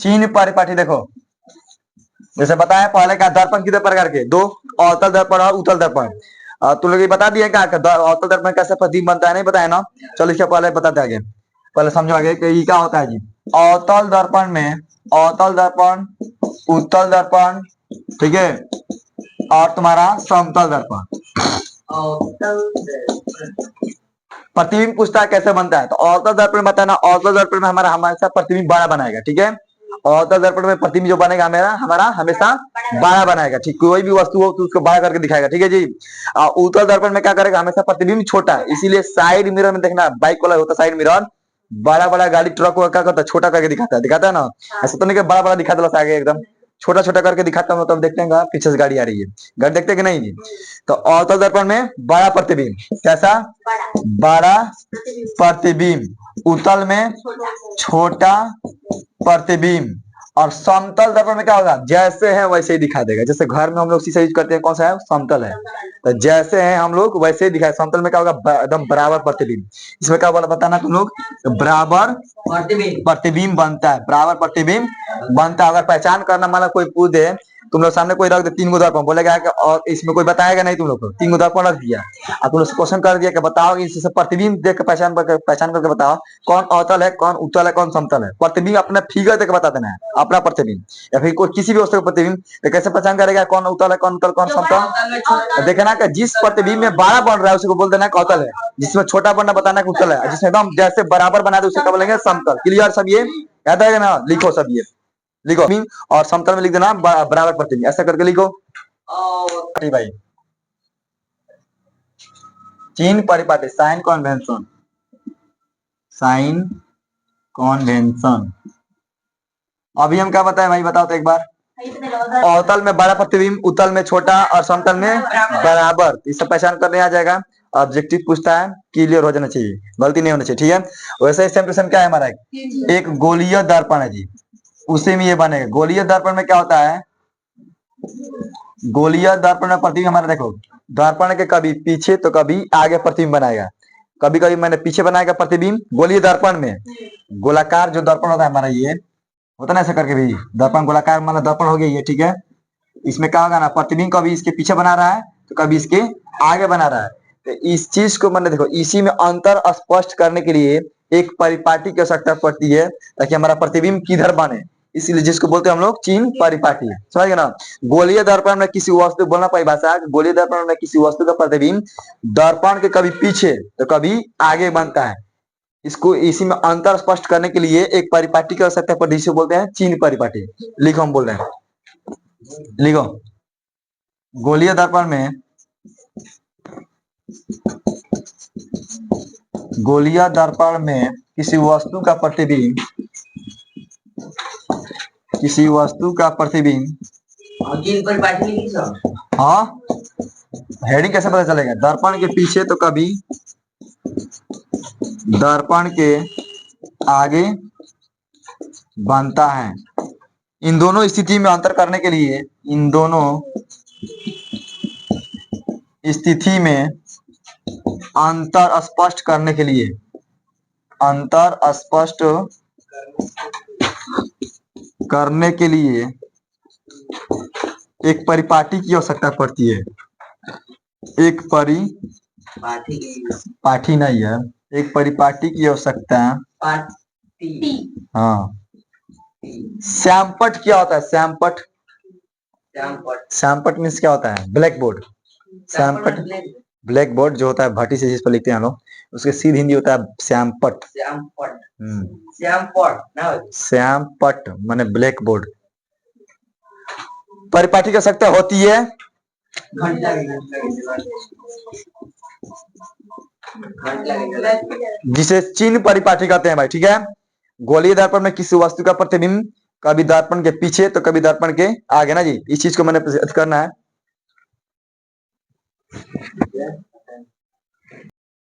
चिन्ह परिपाटी देखो, जैसे बताया पहले क्या दर्पण कितने प्रकार के, दो, अवतल दर्पण और उत्तल दर्पण। तुम लोग ये बता दिए क्या अवतल दर्पण कैसे प्रतिबिंब बनता है, नहीं बताया ना? चलो इसके पहले बताते आगे, पहले समझो आगे कि ये क्या होता है जी। अवतल दर्पण में अवतल दर्पण, उत्तल दर्पण, ठीक है, और तुम्हारा समतल दर्पण। प्रतिबिंब पूछता है कैसे बनता है, तो अवतल दर्पण बताना, अवतल दर्पण में हमारा हमेशा प्रतिबिंब बड़ा बनाएगा, ठीक है। अवतल दर्पण में प्रतिबिंब जो बनेगा हमारा हमेशा बड़ा बनाएगा, ठीक, कोई भी वस्तु हो तो उसको बड़ा करके दिखाएगा, ठीक है जी। उत्तल दर्पण में क्या करेगा, हमेशा प्रतिबिंब छोटा है, इसीलिए साइड मिरर में देखना, बाइक वाला होता है साइड मिरर, बड़ा बड़ा गाड़ी ट्रक क्या करता है, छोटा करके दिखाता है ना, ऐसा तो नहीं कि बड़ा बड़ा दिखा दो आगे, एकदम छोटा छोटा करके दिखाता हूँ, तब देखते हैं पीछे से गाड़ी आ रही है, गाड़ी देखते हैं कि नहीं जी। तो अवतल दर्पण में बड़ा प्रतिबिंब, कैसा बड़ा प्रतिबिंब, उत्तल में छोटा प्रतिबिंब, और समतल दर्पण में क्या होगा, जैसे है वैसे ही दिखा देगा। जैसे घर में हम लोग शीशा यूज करते हैं, कौन सा है, समतल है, तो जैसे है हम लोग वैसे ही दिखाए। समतल में क्या होगा, एकदम बराबर प्रतिबिंब। इसमें क्या बोला बताना तुम लोग, बराबर प्रतिबिंब बनता है, बराबर प्रतिबिंब बनता है। अगर पहचान करना, मतलब कोई पूछ दे, तुम लोग सामने कोई रख दे 3 गो दर्पण, बोलेगा कि और इसमें कोई बताएगा नहीं, तुम लोग को 3 गो दर्पण रख दिया और तुम लोग क्वेश्चन कर दिया कि बताओ इससे प्रतिबिंब देख के पहचान करके बताओ कौन अवतल है, कौन उत्तल है, कौन समतल है। प्रतिबिंब अपने फिगर देख के बता देना है, अपना प्रतिबिंब, या फिर कोई किसी भी वस्तु का प्रतिबिंब, तो कैसे पहचान करेगा कौन उत्तल है, कौन उत्तल, कौन समतल। देखना कि जिस प्रतिबिंब में बड़ा बन रहा है उसको बोल देना है अवतल है, जिसमें छोटा बनना बताना है उत्तल है, जिसमें एकदम जैसे बराबर बना दे उसे क्या बोलेंगे, समतल। क्लियर सब, ये याद है ना, लिखो सब, ये लिखो, और समतल में लिख देना बराबर प्रतिबिंब, ऐसा करके लिखो भाई। चिन्ह परिपाटी, साइन कन्वेंशन, साइन कन्वेंशन। अभी हम क्या बताए भाई, बताओ तो एक बार। अवतल में बड़ा प्रतिबिंब, उत्तल में छोटा, और समतल में बराबर, इस सब पहचान करने आ जाएगा। ऑब्जेक्टिव पूछता है, क्लियर हो जाना चाहिए, गलती नहीं होना चाहिए, ठीक है। वैसे सेम टू सेम क्या है हमारा, एक गोलीय दर्पण है जी, उसी में ये बनेगा। गोलीय दर्पण में क्या होता है, गोलीय दर्पण में प्रतिबिंब हमारा देखो, दर्पण के कभी पीछे तो कभी आगे प्रतिबिंब बनाएगा, कभी कभी मैंने पीछे बनाएगा प्रतिबिंब। गोलीय दर्पण में गोलाकार जो दर्पण होता है हमारा, ये होता ना ऐसा करके भी दर्पण गोलाकार, मतलब दर्पण हो गया ये, ठीक है। इसमें क्या होगा ना, प्रतिबिंब कभी इसके पीछे बना रहा है तो कभी इसके आगे बना रहा है। तो इस चीज को मैंने देखो, इसी में अंतर स्पष्ट करने के लिए एक परिपाटी की आवश्यकता पड़ती है, ताकि हमारा प्रतिबिंब किधर बने, इसीलिए जिसको बोलते हैं हम लोग चिन्ह परिपाटी, समझ गए ना। गोलीय दर्पण में किसी वस्तु, बोलना परिभाषा, गोलीय दर्पण में किसी वस्तु का प्रतिबिंब दर्पण के कभी पीछे तो कभी आगे बनता है। इसको इसी में अंतर स्पष्ट करने के लिए एक परिपाटी की आवश्यकता पड़ती है, जिसे बोलते हैं चिन्ह परिपाटी। लिखो, हम बोल रहे हैं, लिखो। गोलीय दर्पण में, गोलीय दर्पण में किसी वस्तु का प्रतिबिंब, किसी वस्तु का प्रतिबिंब, हाँ हेडिंग कैसे पता चलेगा, दर्पण के पीछे तो कभी दर्पण के आगे बनता है। इन दोनों स्थिति में अंतर करने के लिए, इन दोनों स्थिति में अंतर स्पष्ट करने के लिए, अंतर स्पष्ट करने के लिए एक परिपाटी की आवश्यकता पड़ती है। एक पाठी नहीं है, एक परिपाटी की आवश्यकता, हाँ। श्यामपट क्या होता है, श्यामपट, श्यामपट मीन्स क्या होता है, ब्लैक बोर्ड। श्यामपट ब्लैक बोर्ड जो होता है भट्टी से जिस पर लिखते हैं हम लोग, उसके सीधी हिंदी होता है श्यामपट। श्यामपट माने ब्लैक बोर्ड। परिपाटी की आवश्यकता होती है, जिसे चिन्ह परिपाटी कहते हैं भाई, ठीक है। गोलीय दर्पण में किसी वस्तु का प्रतिबिंब कभी दर्पण के पीछे तो कभी दर्पण के आगे ना जी, इस चीज को मैंने करना है।